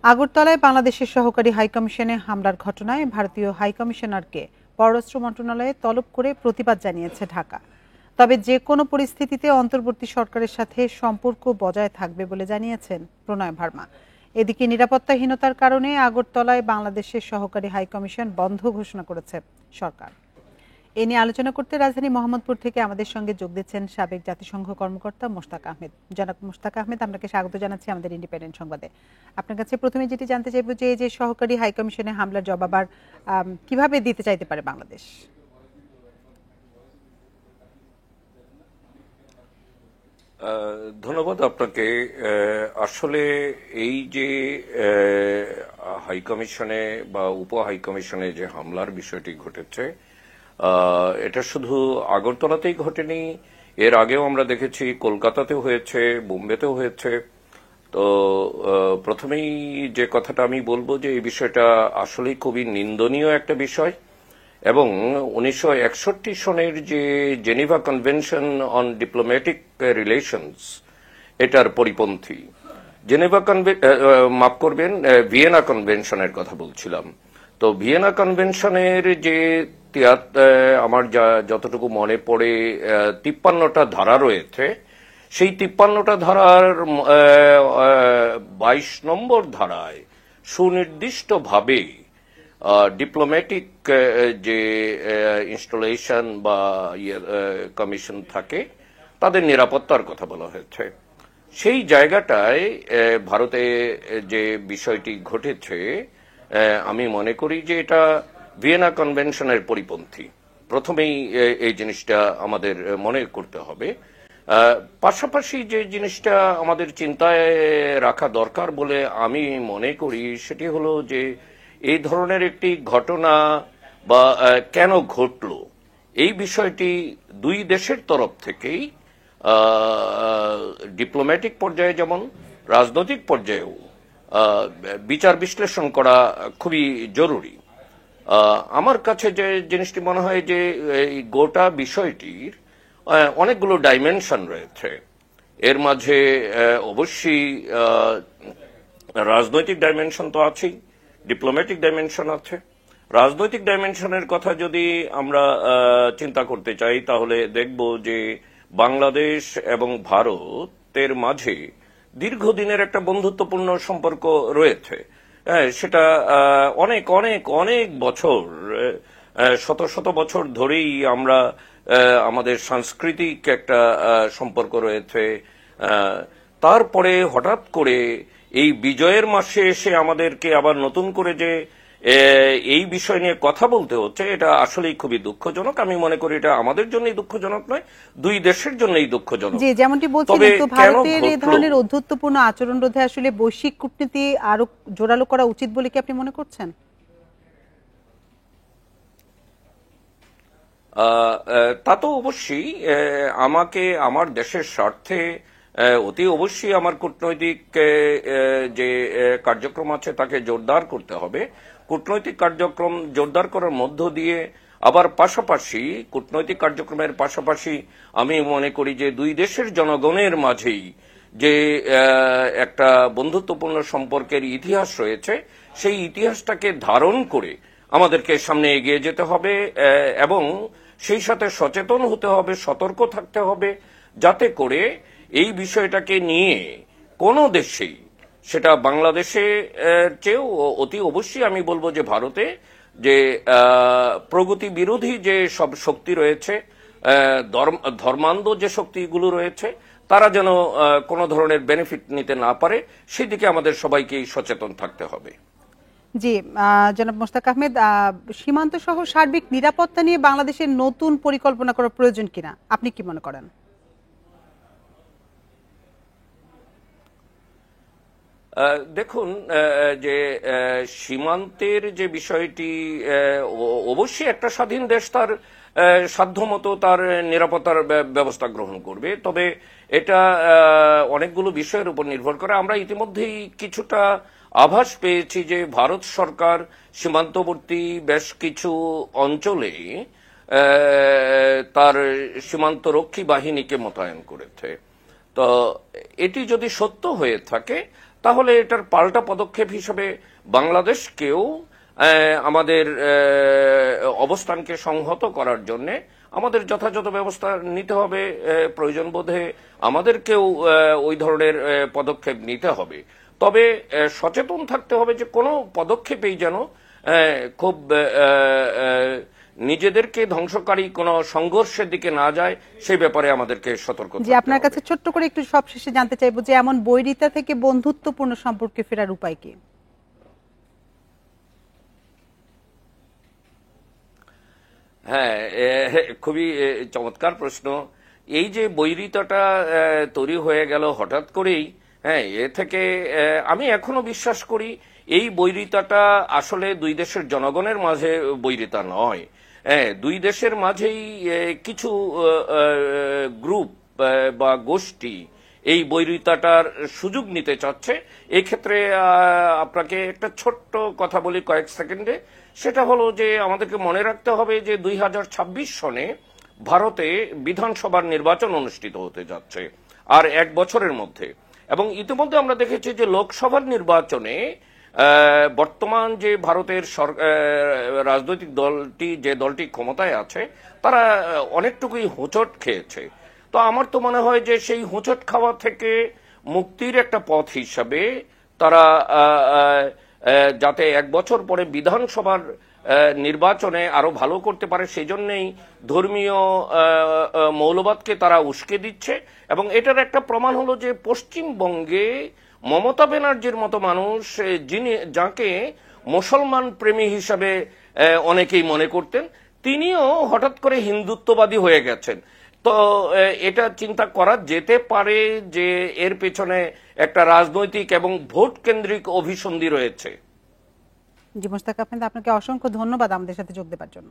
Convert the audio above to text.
আগরতলায় বাংলাদেশের সহকারী হাইকমিশনে হামলার ঘটনায় ভারতীয় হাইকমিশনারকে পররাষ্ট্র মন্ত্রণালয়ে তলব করে প্রতিবাদ জানিয়েছে ঢাকা। তবে যে কোনো পরিস্থিতিতে অন্তর্বর্তী সরকারের সাথে সম্পর্ক বজায় থাকবে বলে জানিয়েছেন প্রণয় ভার্মা। এদিকে নিরাপত্তাহীনতার কারণে আগরতলায় বাংলাদেশের সহকারী হাইকমিশন বন্ধ ঘোষণা করেছে সরকার। এ নিয়ে আলোচনা করতে রাজধানী মোহাম্মদপুর থেকে আমাদের সঙ্গে যোগ দিচ্ছেন সাবেক জাতিসংঘ কর্মকর্তা মোশতাক আহমেদ। জনাব মোশতাক আহমেদ, আপনাকে স্বাগত জানাচ্ছি আমাদের ইন্ডিপেন্ডেন্ট সংবাদে। আপনার কাছে প্রথমে যেটি জানতে চাইব যে এই যে সহকারী হাইকমিশনে হামলার জবাব আর কিভাবে দিতে চাইতে পারে বাংলাদেশ? ধন্যবাদ আপনাকে। আসলে এই যে হাইকমিশনে বা উপ হাইকমিশনে যে হামলার বিষয়টি ঘটেছে, এটা শুধু আগরতলাতেই ঘটেনি, এর আগেও আমরা দেখেছি কলকাতাতেও হয়েছে, বোম্বেতেও হয়েছে। তো প্রথমেই যে কথাটা আমি বলবো যে এই বিষয়টা আসলেই খুবই নিন্দনীয় একটা বিষয় এবং 1961 সনের যে Geneva convention on diplomatic relations এটার পরিপন্থী। মাফ করবেন, ভিয়েনা কনভেনশনের কথা বলছিলাম। তো ভিয়েনা কনভেনশনের যে আমার যতটুকু মনে পড়ে 53টা ধারা রয়েছে, সেই 53টা ধারার 22 নম্বর ধারায় সুনির্দিষ্টভাবে ডিপ্লোম্যাটিক যে ইনস্টলেশন বা কমিশন থাকে তাদের নিরাপত্তার কথা বলা হয়েছে। সেই জায়গাটায় ভারতে যে বিষয়টি ঘটেছে, আমি মনে করি যে এটা ভিয়েনা কনভেনশনের পরিপন্থী। প্রথমেই এই জিনিসটা আমাদের মনে করতে হবে। পাশাপাশি যে জিনিসটা আমাদের চিন্তায় রাখা দরকার বলে আমি মনে করি সেটি হলো যে এই ধরনের একটি ঘটনা বা কেন ঘটল, এই বিষয়টি দুই দেশের তরফ থেকেই ডিপ্লোম্যাটিক পর্যায়ে যেমন রাজনৈতিক পর্যায়েও বিচার বিশ্লেষণ করা খুবই জরুরি। আমার কাছে যে জিনিসটি মনে হয় যে এই গোটা বিষয়টির অনেকগুলো ডাইমেনশন রয়েছে। এর মাঝে অবশ্যই রাজনৈতিক ডাইমেনশন তো আছেই, ডিপ্লোম্যাটিক ডাইমেনশন আছে। রাজনৈতিক ডাইমেনশনের কথা যদি আমরা চিন্তা করতে চাই তাহলে দেখব যে বাংলাদেশ এবং ভারতের মাঝে দীর্ঘদিনের একটা বন্ধুত্বপূর্ণ সম্পর্ক রয়েছে। সেটা অনেক অনেক অনেক বছর, শত শত বছর ধরেই আমরা আমাদের সাংস্কৃতিক একটা সম্পর্ক রয়েছে। তারপরে হঠাৎ করে এই বিজয়ের মাসে এসে আমাদেরকে আবার নতুন করে যে এই বিষয় নিয়ে কথা বলতে হচ্ছে, এটা আসলেই খুবই দুঃখজনক। আমি মনে করি এটা আমাদের জন্যই দুঃখজনক নয়, দুই দেশের জন্যই দুঃখজনক। জি, যেমনটি বলছিলেন, তো ভারতের এই ধরনের অধ্যত্বপূর্ণ আচরণ রোধে আসলে বৈশ্বিক কূটনীতি আরো জোরালো করা উচিত বলে কি আপনি মনে করছেন? তা তো অবশ্যই। আমাকে আমার দেশের স্বার্থে অতি অবশ্যই আমার কূটনৈতিক যে কার্যক্রম আছে তাকে জোরদার করতে হবে। কূটনৈতিক কার্যক্রম জোরদার করার মধ্য দিয়ে আবার পাশাপাশি কূটনৈতিক কার্যক্রমের পাশাপাশি আমি মনে করি যে দুই দেশের জনগণের মাঝেই যে একটা বন্ধুত্বপূর্ণ সম্পর্কের ইতিহাস রয়েছে, সেই ইতিহাসটাকে ধারণ করে আমাদেরকে সামনে এগিয়ে যেতে হবে এবং সেই সাথে সচেতন হতে হবে, সতর্ক থাকতে হবে, যাতে করে এই বিষয়টাকে নিয়ে কোনো দেশেই, সেটা বাংলাদেশে চেয়েও অতি অবশ্যই আমি বলবো যে ভারতে যে প্রগতি বিরোধী যে সব শক্তি রয়েছে, ধর্মান্ধ যে শক্তিগুলো রয়েছে, তারা যেন কোনো ধরনের বেনিফিট নিতে না পারে, সেদিকে আমাদের সবাইকেই সচেতন থাকতে হবে। জি, জনাব মোশতাক আহমেদ, সীমান্ত সহ সার্বিক নিরাপত্তা নিয়ে বাংলাদেশের নতুন পরিকল্পনা করা প্রয়োজন কিনা আপনি কি মনে করেন? দেখুন, যে সীমান্তের যে বিষয়টি, অবশ্যই একটা স্বাধীন দেশ তার সাধ্যমতো তার নিরাপত্তার ব্যবস্থা গ্রহণ করবে, তবে এটা অনেকগুলো বিষয়ের উপর নির্ভর করে। আমরা ইতিমধ্যেই কিছুটা আভাস পেয়েছি যে ভারত সরকার সীমান্তবর্তী বেশ কিছু অঞ্চলে তার সীমান্তরক্ষী বাহিনীকে মোতায়েন করেছে। তো এটি যদি সত্য হয়ে থাকে তাহলে এটার পাল্টা পদক্ষেপ হিসেবে বাংলাদেশকেও আমাদের অবস্থানকে সংহত করার জন্য আমাদের যথাযথ ব্যবস্থা নিতে হবে। প্রয়োজন বোধে আমাদেরকেও ওই ধরনের পদক্ষেপ নিতে হবে। তবে সচেতন থাকতে হবে যে কোনো পদক্ষেপেই যেন খুব নিজেদেরকে ধ্বংসকারী কোনো সংঘর্ষের দিকে না যায়, সেই ব্যাপারে আমাদেরকে সতর্ক থাকতে হবে। আপনার কাছে ছোট্ট করে একটু সবশেষে জানতে চাইবো যে এমন বৈরিতা থেকে বন্ধুত্বপূর্ণ সম্পর্কে ফেরার উপায় কি? হ্যাঁ, খুবই চমৎকার প্রশ্ন। এই যে বৈরিতাটা তৈরি হয়ে গেল হঠাৎ করেই, হ্যাঁ, এ থেকে আমি এখনো বিশ্বাস করি এই বৈরিতাটা আসলে দুই দেশের জনগণের মাঝে বৈরিতা নয়। হ্যাঁ, দুই দেশের মাঝেই কিছু গ্রুপ বা গোষ্ঠী এই বৈরিতাটার সুযোগ নিতে চাচ্ছে। এই ক্ষেত্রে আপনাকে একটা ছোট্ট কথা বলি কয়েক সেকেন্ডে। সেটা হলো যে আমাদেরকে মনে রাখতে হবে যে 2026 সনে ভারতে বিধানসভার নির্বাচন অনুষ্ঠিত হতে যাচ্ছে আর 1 বছরের মধ্যে। এবং ইতিমধ্যে আমরা দেখেছি যে লোকসভার নির্বাচনে বর্তমান যে ভারতের রাজনৈতিক দলটি ক্ষমতায় আছে তারা অনেকটুকুই হোঁচট খেয়েছে। তো আমার তো মনে হয় যে সেই হোঁচট খাওয়া থেকে মুক্তির একটা পথ হিসাবে তারা যাতে 1 বছর পরে বিধানসভার নির্বাচনে আরো ভালো করতে পারে সেই জন্যই ধর্মীয় মৌলবাদকে তারা উস্কে দিচ্ছে। এবং এটার একটা প্রমাণ হলো যে পশ্চিমবঙ্গে মমতা ব্যানার্জির মতো মানুষ, যাকে মুসলমান প্রেমী হিসাবে অনেকেই মনে করতেন, তিনিও হঠাৎ করে হিন্দুত্ববাদী হয়ে গেছেন। তো এটা চিন্তা করা যেতে পারে যে এর পেছনে একটা রাজনৈতিক এবং ভোট কেন্দ্রিক অভিসন্ধি রয়েছে। জি, মোশতাক আহমেদ, আপনাকে অসংখ্য ধন্যবাদ আমাদের সাথে যোগ দেওয়ার জন্য।